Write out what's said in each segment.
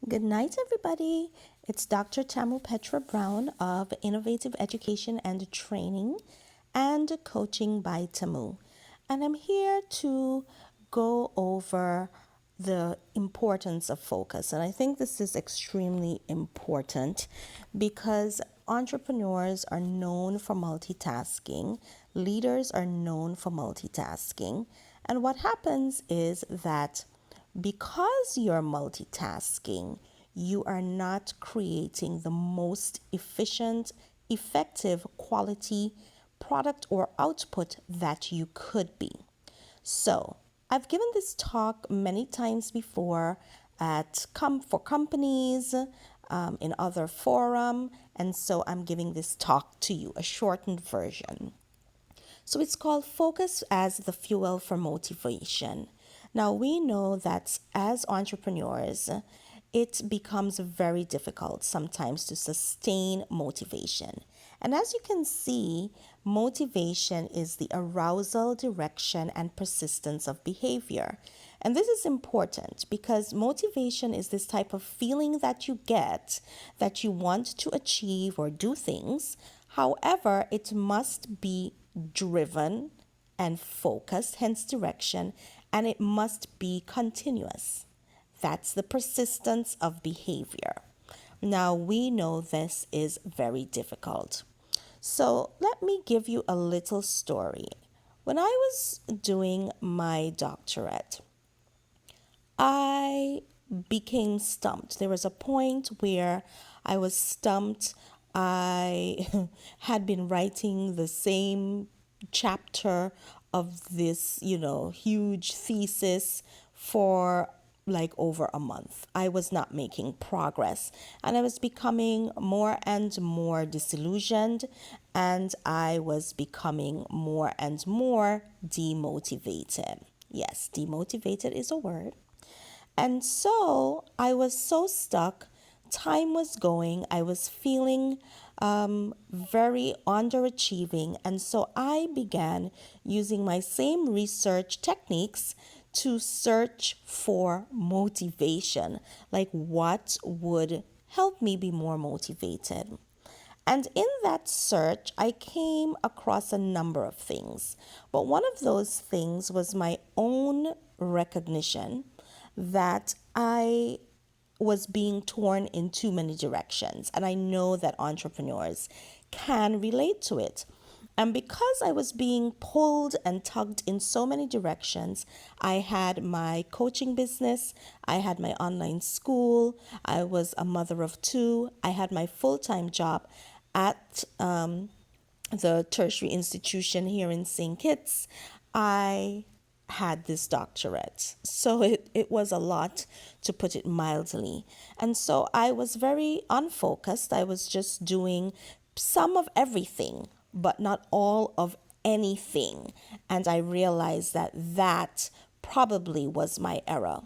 Good night, everybody. It's Dr. Tamu Petra Brown of Innovative Education and Training and Coaching by Tamu. And I'm here to go over the importance of focus. And I think this is extremely important because entrepreneurs are known for multitasking, leaders are known for multitasking. And what happens is that because you're multitasking, you are not creating the most efficient, effective quality product or output that you could be. So, I've given this talk many times before for companies, in other forum, and so I'm giving this talk to you, a shortened version. So it's called Focus as the Fuel for Motivation. Now, we know that as entrepreneurs, it becomes very difficult sometimes to sustain motivation. And as you can see, motivation is the arousal, direction, and persistence of behavior. And this is important because motivation is this type of feeling that you get that you want to achieve or do things. However, it must be driven and focused, hence direction, and it must be continuous. That's the persistence of behavior. Now, we know this is very difficult. So, let me give you a little story. When I was doing my doctorate, I became stumped. There was a point where I was stumped. I had been writing the same chapter of this, huge thesis for like over a month. I was not making progress and I was becoming more and more disillusioned and I was becoming more and more demotivated. Yes, demotivated is a word. And so I was so stuck. Time was going. I was feeling very underachieving. And so I began using my same research techniques to search for motivation, like what would help me be more motivated. And in that search, I came across a number of things. But one of those things was my own recognition that I was being torn in too many directions. And I know that entrepreneurs can relate to it. And because I was being pulled and tugged in so many directions, I had my coaching business, I had my online school, I was a mother of two, I had my full time job at the tertiary institution here in St. Kitts. I had this doctorate. So it was a lot, to put it mildly. And so I was very unfocused. I was just doing some of everything, but not all of anything. And I realized that that probably was my error.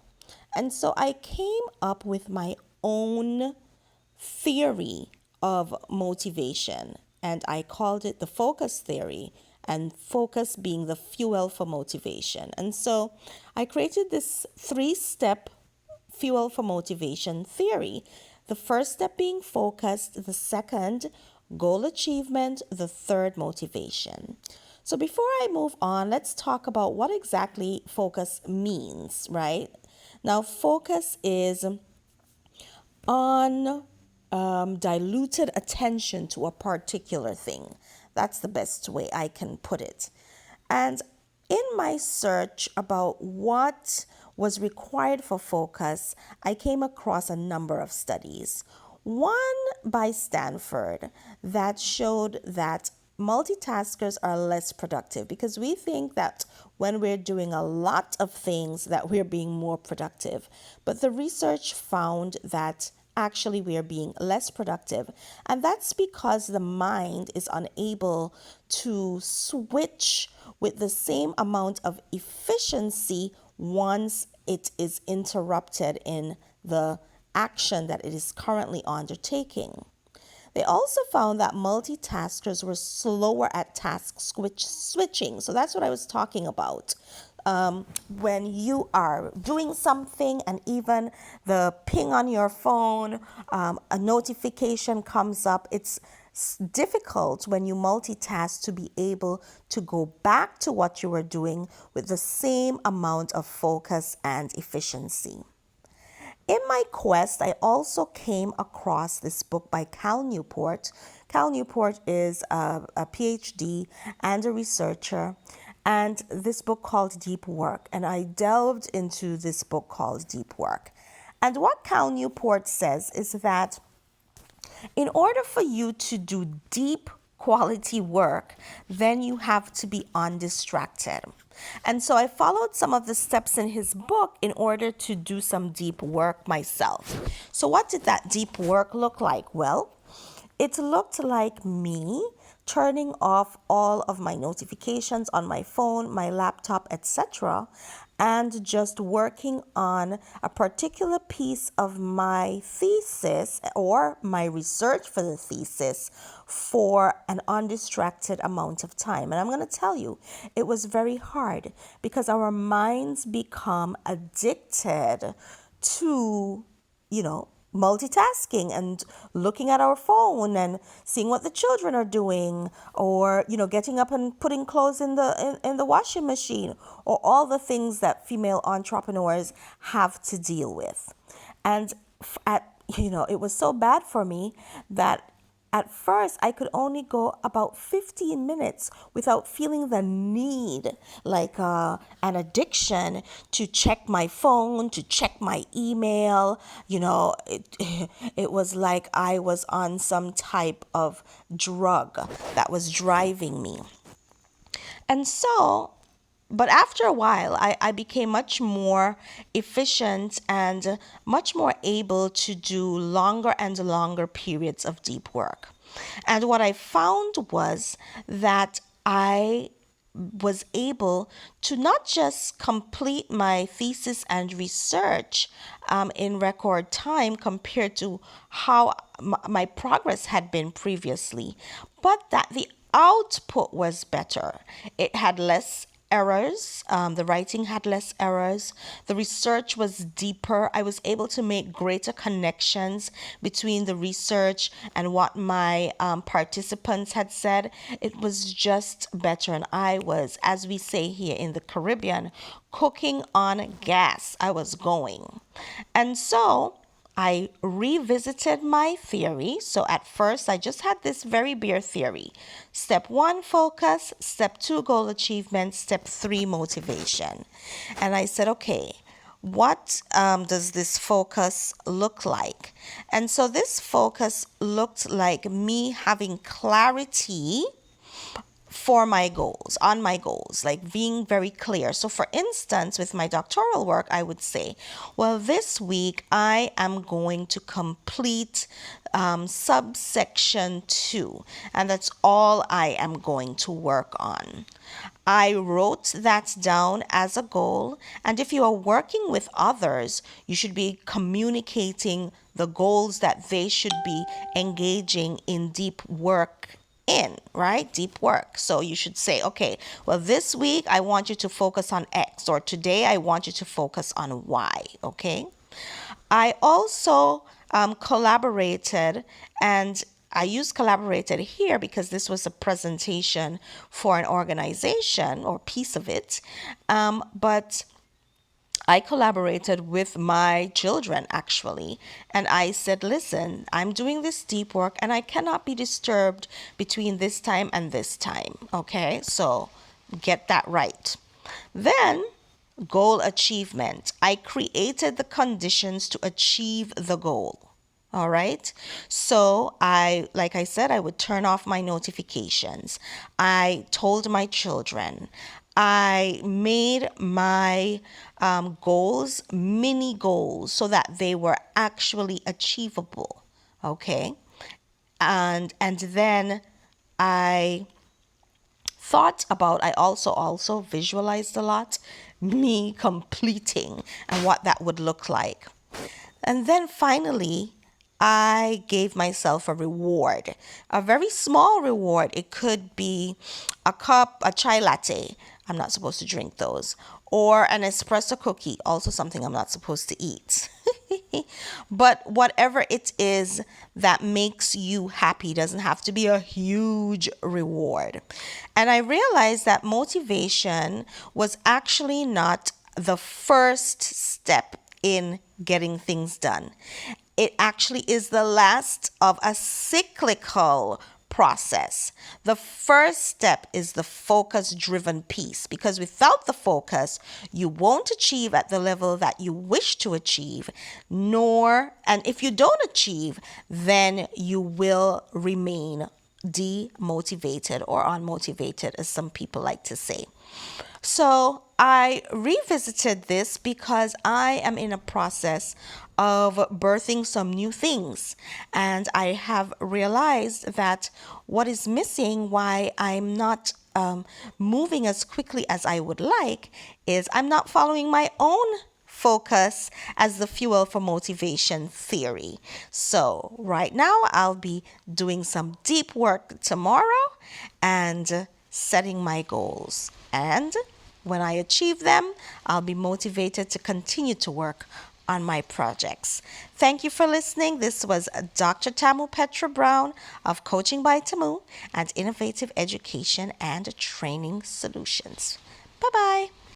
And so I came up with my own theory of motivation, and I called it the focus theory, and focus being the fuel for motivation. And so I created this 3-step fuel for motivation theory. The first step being focused, the second, goal achievement, the third, motivation. So before I move on, let's talk about what exactly focus means, right? Now, focus is on diluted attention to a particular thing. That's the best way I can put it. And in my search about what was required for focus, I came across a number of studies. One by Stanford that showed that multitaskers are less productive because we think that when we're doing a lot of things that we're being more productive. But the research found that actually we are being less productive. And that's because the mind is unable to switch with the same amount of efficiency once it is interrupted in the action that it is currently undertaking. They also found that multitaskers were slower at task switching. So that's what I was talking about. when you are doing something and even the ping on your phone, a notification comes up, it's difficult when you multitask to be able to go back to what you were doing with the same amount of focus and efficiency. In my quest, I also came across this book by Cal Newport. Cal Newport is a PhD and a researcher, and this book called Deep Work. And I delved into this book called Deep Work. And what Cal Newport says is that in order for you to do deep quality work, then you have to be undistracted. And so I followed some of the steps in his book in order to do some deep work myself. So, what did that deep work look like? Well, it looked like me turning off all of my notifications on my phone, my laptop, etc., and just working on a particular piece of my thesis or my research for the thesis for an undistracted amount of time. And I'm going to tell you, it was very hard because our minds become addicted to, multitasking and looking at our phone and seeing what the children are doing, or getting up and putting clothes in the washing machine, or all the things that female entrepreneurs have to deal with. And it was so bad for me that at first, I could only go about 15 minutes without feeling the need, like an addiction, to check my phone, to check my email. It was like I was on some type of drug that was driving me. And so, but after a while, I became much more efficient and much more able to do longer and longer periods of deep work. And what I found was that I was able to not just complete my thesis and research in record time compared to how my progress had been previously, but that the output was better. It had less errors. The writing had less errors. The research was deeper. I was able to make greater connections between the research and what my participants had said. It was just better. And I was, as we say here in the Caribbean, cooking on gas. I was going. And so I revisited my theory. So at first, I just had this very bare theory. Step 1, focus. Step 2, goal achievement. Step 3, motivation. And I said, okay, what does this focus look like? And so this focus looked like me having clarity for my goals, on my goals, like being very clear. So, for instance, with my doctoral work, I would say, well, this week I am going to complete subsection 2, and that's all I am going to work on. I wrote that down as a goal, and if you are working with others, you should be communicating the goals that they should be engaging in deep work in, right? Deep work. So you should say, okay, well, this week I want you to focus on X, or today I want you to focus on Y, okay? I also collaborated, and I use collaborated here because this was a presentation for an organization or piece of it. But I collaborated with my children actually, and I said, listen, I'm doing this deep work and I cannot be disturbed between this time and this time. Okay, so get that right. Then, goal achievement. I created the conditions to achieve the goal. All right. So like I said, I would turn off my notifications. I told my children. I made my goals mini goals so that they were actually achievable. Okay. And then I I also visualized a lot me completing and what that would look like. And then finally, I gave myself a reward, a very small reward. It could be a chai latte. I'm not supposed to drink those. or an espresso cookie, also something I'm not supposed to eat. But whatever it is that makes you happy doesn't have to be a huge reward. And I realized that motivation was actually not the first step in getting things done. It actually is the last of a cyclical process. The first step is the focus driven piece, because without the focus, you won't achieve at the level that you wish to achieve, and if you don't achieve, then you will remain demotivated or unmotivated, as some people like to say. So I revisited this because I am in a process of birthing some new things. And I have realized that what is missing, why I'm not moving as quickly as I would like, is I'm not following my own focus as the fuel for motivation theory. So, right now, I'll be doing some deep work tomorrow and setting my goals. And when I achieve them, I'll be motivated to continue to work on my projects. Thank you for listening. This was Dr. Tamu Petra Brown of Coaching by Tamu and Innovative Education and Training Solutions. Bye bye.